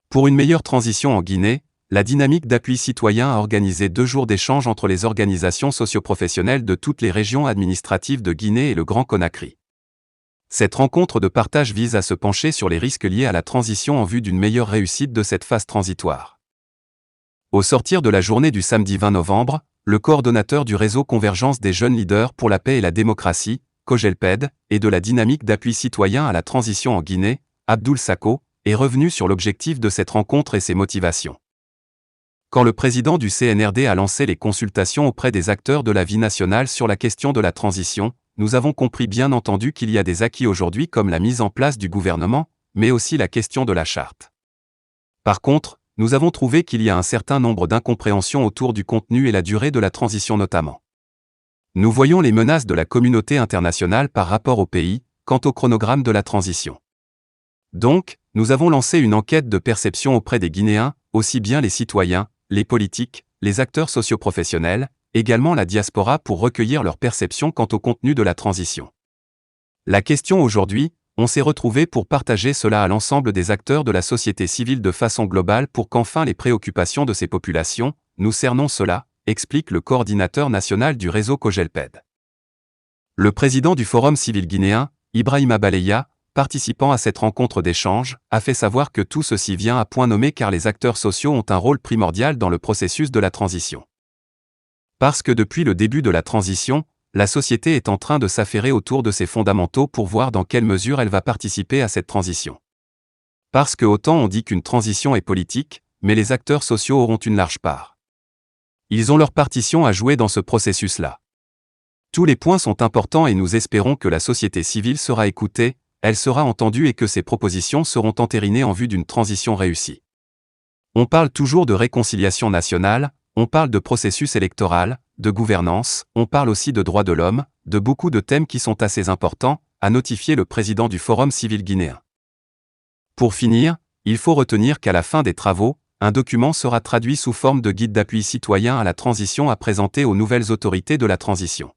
Pour une meilleure transition en Guinée, la dynamique d'appui citoyen a organisé 2 jours d'échange entre les organisations socioprofessionnelles de toutes les régions administratives de Guinée et le Grand Conakry. Cette rencontre de partage vise à se pencher sur les risques liés à la transition en vue d'une meilleure réussite de cette phase transitoire. Au sortir de la journée du samedi 20 novembre, le coordonnateur du réseau Convergence des jeunes leaders pour la paix et la démocratie, COJELPED, et de la dynamique d'appui citoyen à la transition en Guinée, Abdoul Sako, est revenu sur l'objectif de cette rencontre et ses motivations. Quand le président du CNRD a lancé les consultations auprès des acteurs de la vie nationale sur la question de la transition, nous avons compris bien entendu qu'il y a des acquis aujourd'hui comme la mise en place du gouvernement, mais aussi la question de la charte. Par contre, nous avons trouvé qu'il y a un certain nombre d'incompréhensions autour du contenu et la durée de la transition notamment. Nous voyons les menaces de la communauté internationale par rapport au pays, quant au chronogramme de la transition. Donc, nous avons lancé une enquête de perception auprès des Guinéens, aussi bien les citoyens, les politiques, les acteurs socioprofessionnels, également la diaspora pour recueillir leur perception quant au contenu de la transition. La question aujourd'hui, on s'est retrouvé pour partager cela à l'ensemble des acteurs de la société civile de façon globale pour qu'enfin les préoccupations de ces populations, nous cernons cela, explique le coordinateur national du réseau COJELPED. Le président du Forum civil guinéen, Ibrahima Baleya, participant à cette rencontre d'échange, a fait savoir que tout ceci vient à point nommé car les acteurs sociaux ont un rôle primordial dans le processus de la transition. Parce que depuis le début de la transition, la société est en train de s'affairer autour de ses fondamentaux pour voir dans quelle mesure elle va participer à cette transition. Parce que autant on dit qu'une transition est politique, mais les acteurs sociaux auront une large part. Ils ont leur partition à jouer dans ce processus-là. Tous les points sont importants et nous espérons que la société civile sera écoutée, elle sera entendue et que ces propositions seront entérinées en vue d'une transition réussie. On parle toujours de réconciliation nationale, on parle de processus électoral, de gouvernance, on parle aussi de droits de l'homme, de beaucoup de thèmes qui sont assez importants, a notifié le président du Forum civil guinéen. Pour finir, il faut retenir qu'à la fin des travaux, un document sera traduit sous forme de guide d'appui citoyen à la transition à présenter aux nouvelles autorités de la transition.